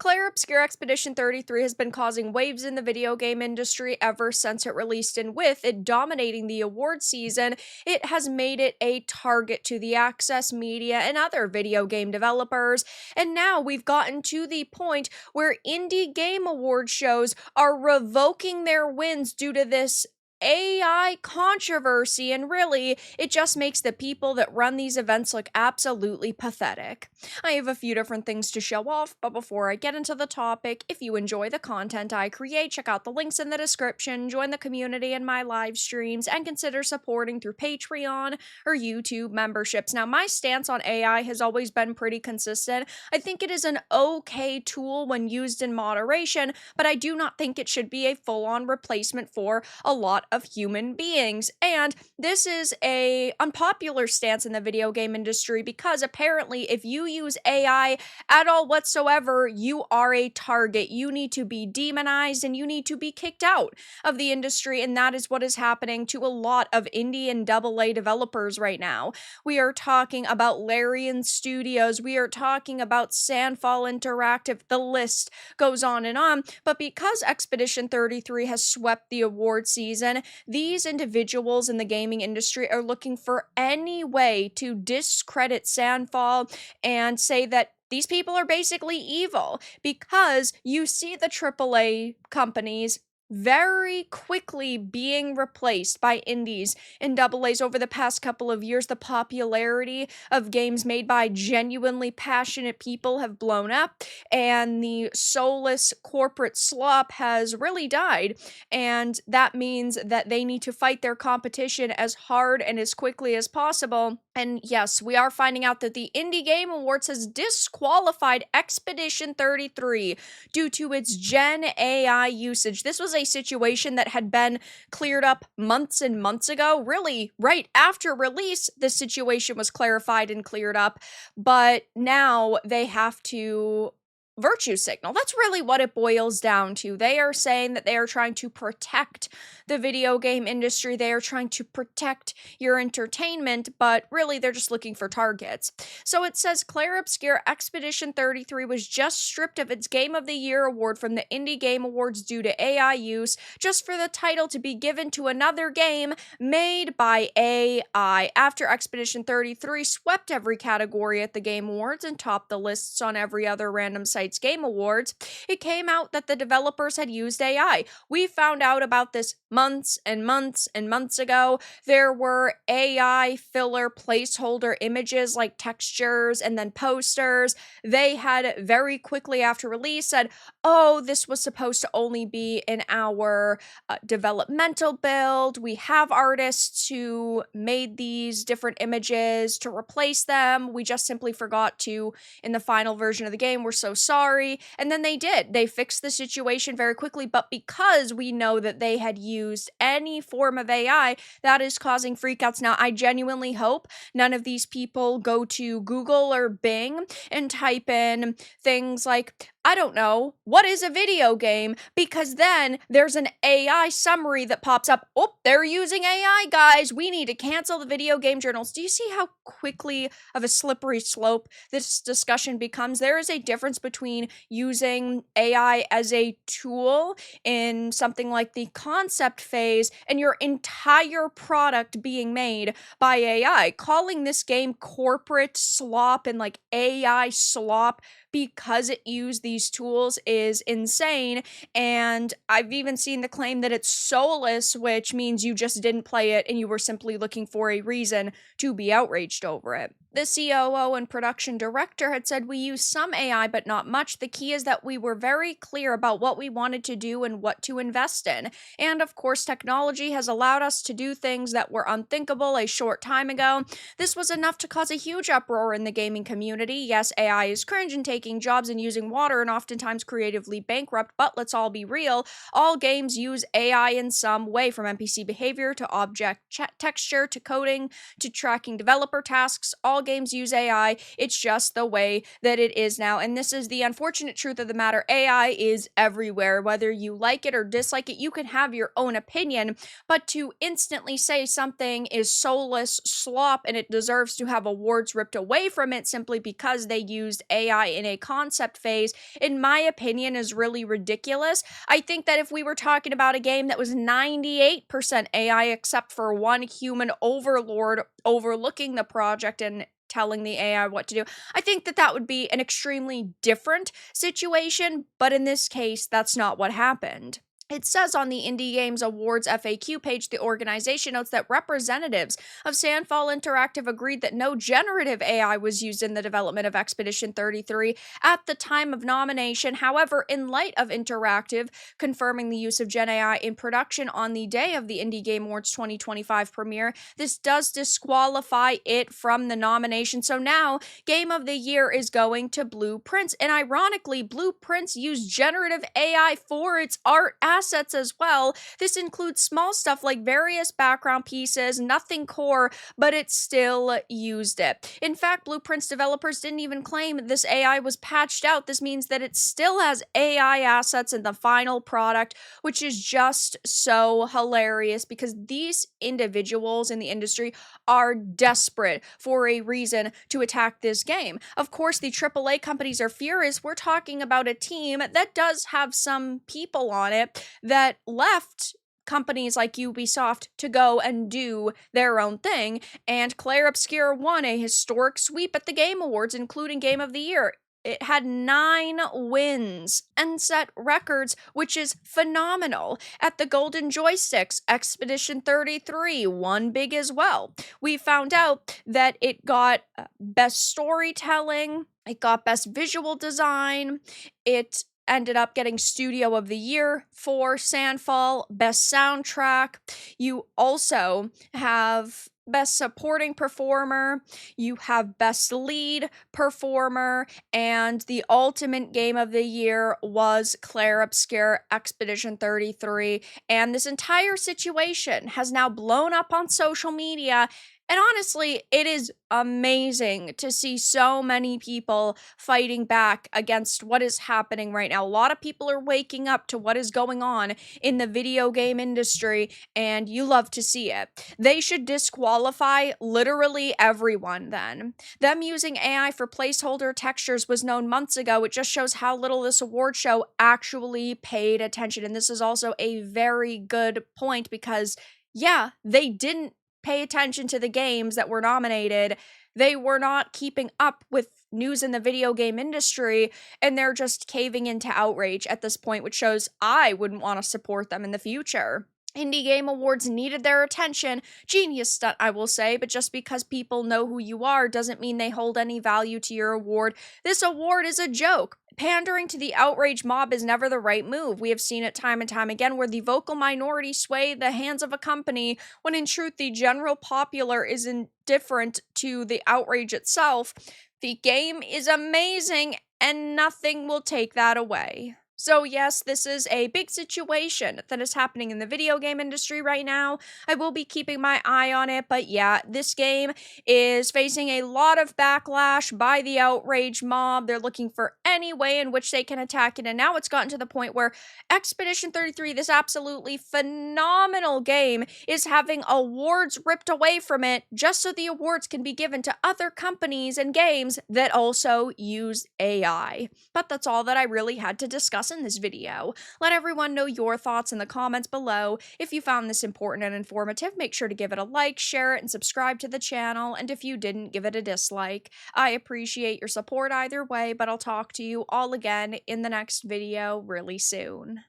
Claire Obscure Expedition 33 has been causing waves in the video game industry ever since it released, and with it dominating the award season, it has made it a target to the access media and other video game developers. And now we've gotten to the point where indie game award shows are revoking their wins due to this AI controversy, and really, it just makes the people that run these events look absolutely pathetic. I have a few different things to show off, but before I get into the topic, if you enjoy the content I create, check out the links in the description, join the community in my live streams, and consider supporting through Patreon or YouTube memberships. Now, my stance on AI has always been pretty consistent. I think it is an okay tool when used in moderation, but I do not think it should be a full-on replacement for a lot of human beings. And this is a unpopular stance in the video game industry because apparently if you use AI at all whatsoever, you are a target. You need to be demonized and you need to be kicked out of the industry, and that is what is happening to a lot of indie and AA developers right now. We are talking about Larian Studios, we are talking about Sandfall Interactive, the list goes on and on, but because Expedition 33 has swept the award season, these individuals in the gaming industry are looking for any way to discredit Sandfall and say that these people are basically evil, because you see the AAA companies very quickly being replaced by indies and AA's over the past couple of years. The popularity of games made by genuinely passionate people have blown up, and the soulless corporate slop has really died, and that means that they need to fight their competition as hard and as quickly as possible. And yes, we are finding out that the Indie Game Awards has disqualified Expedition 33 due to its Gen AI usage. This was a situation that had been cleared up months and months ago. Really, right after release, the situation was clarified and cleared up, but now they have to virtue signal. That's really what it boils down to. They are saying that they are trying to protect the video game industry. They are trying to protect your entertainment, but really they're just looking for targets. So it says Claire Obscure Expedition 33 was just stripped of its Game of the Year award from the Indie Game Awards due to AI use, just for the title to be given to another game made by AI. After Expedition 33 swept every category at the Game Awards and topped the lists on every other random site's Game Awards, it came out that the developers had used AI. We found out about this months and months and months ago. There were AI filler placeholder images like textures and then posters. They had very quickly after release said, oh, this was supposed to only be in our developmental build. We have artists who made these different images to replace them. We just simply forgot to in the final version of the game. We're so sorry. And then they did. They fixed the situation very quickly, but because we know that they had used any form of AI, that is causing freakouts. Now, I genuinely hope none of these people go to Google or Bing and type in things like, I don't know, what is a video game? Because then there's an AI summary that pops up. Oh, they're using AI, guys. We need to cancel the video game journals. Do you see how quickly of a slippery slope this discussion becomes? There is a difference between using AI as a tool in something like the concept phase and your entire product being made by AI. Calling this game corporate slop and like AI slop because it used these tools is insane. And I've even seen the claim that it's soulless, which means you just didn't play it and you were simply looking for a reason to be outraged over it. The COO and production director had said, we use some AI, but not much. The key is that we were very clear about what we wanted to do and what to invest in. And of course, technology has allowed us to do things that were unthinkable a short time ago. This was enough to cause a huge uproar in the gaming community. Yes, AI is cringe and taking jobs and using water and oftentimes creatively bankrupt, but let's all be real. All games use AI in some way, from NPC behavior to object texture to coding to tracking developer tasks. All games use AI. It's just the way that it is now. And this is the unfortunate truth of the matter. AI is everywhere. Whether you like it or dislike it, you can have your own opinion, but to instantly say something is soulless slop and it deserves to have awards ripped away from it simply because they used AI in a concept phase, in my opinion, is really ridiculous. I think that if we were talking about a game that was 98% AI except for one human overlord overlooking the project and telling the AI what to do, I think that that would be an extremely different situation, but in this case, that's not what happened. It says on the Indie Games Awards FAQ page, the organization notes that representatives of Sandfall Interactive agreed that no generative AI was used in the development of Expedition 33 at the time of nomination. However, in light of Interactive confirming the use of Gen AI in production on the day of the Indie Game Awards 2025 premiere, this does disqualify it from the nomination. So now, Game of the Year is going to Blueprints. And ironically, Blueprints used generative AI for its art assets as well. This includes small stuff like various background pieces, nothing core, but it still used it. In fact, Blueprints developers didn't even claim this AI was patched out. This means that it still has AI assets in the final product, which is just so hilarious because these individuals in the industry are desperate for a reason to attack this game. Of course, the AAA companies are furious. We're talking about a team that does have some people on it that left companies like Ubisoft to go and do their own thing, and Claire Obscure won a historic sweep at the Game Awards, including Game of the Year. It had 9 wins and set records, which is phenomenal. At the Golden Joysticks, Expedition 33 won big as well. We found out that it got Best Storytelling, it got Best Visual Design, it ended up getting Studio of the Year for Sandfall, Best Soundtrack. You also have Best Supporting Performer, you have Best Lead Performer, and the ultimate game of the year was Claire Obscure Expedition 33. And this entire situation has now blown up on social media. And honestly, it is amazing to see so many people fighting back against what is happening right now. A lot of people are waking up to what is going on in the video game industry, and you love to see it. They should disqualify literally everyone then. Them using AI for placeholder textures was known months ago. It just shows how little this award show actually paid attention. And this is also a very good point because, yeah, they didn't pay attention to the games that were nominated. They were not keeping up with news in the video game industry, and they're just caving into Outrage at this point, which shows I wouldn't want to support them in the future. Indie Game Awards needed their attention. Genius stunt, I will say, but just because people know who you are doesn't mean they hold any value to your award. This award is a joke. Pandering to the outrage mob is never the right move. We have seen it time and time again where the vocal minority sway the hands of a company when in truth the general popular is indifferent to the outrage itself. The game is amazing and nothing will take that away. So yes, this is a big situation that is happening in the video game industry right now. I will be keeping my eye on it, but yeah, this game is facing a lot of backlash by the outrage mob. They're looking for any way in which they can attack it, and now it's gotten to the point where Expedition 33, this absolutely phenomenal game, is having awards ripped away from it just so the awards can be given to other companies and games that also use AI. But that's all that I really had to discuss in this video. Let everyone know your thoughts in the comments below. If you found this important and informative, make sure to give it a like, share it, and subscribe to the channel, and if you didn't, give it a dislike. I appreciate your support either way, but I'll talk to you all again in the next video really soon.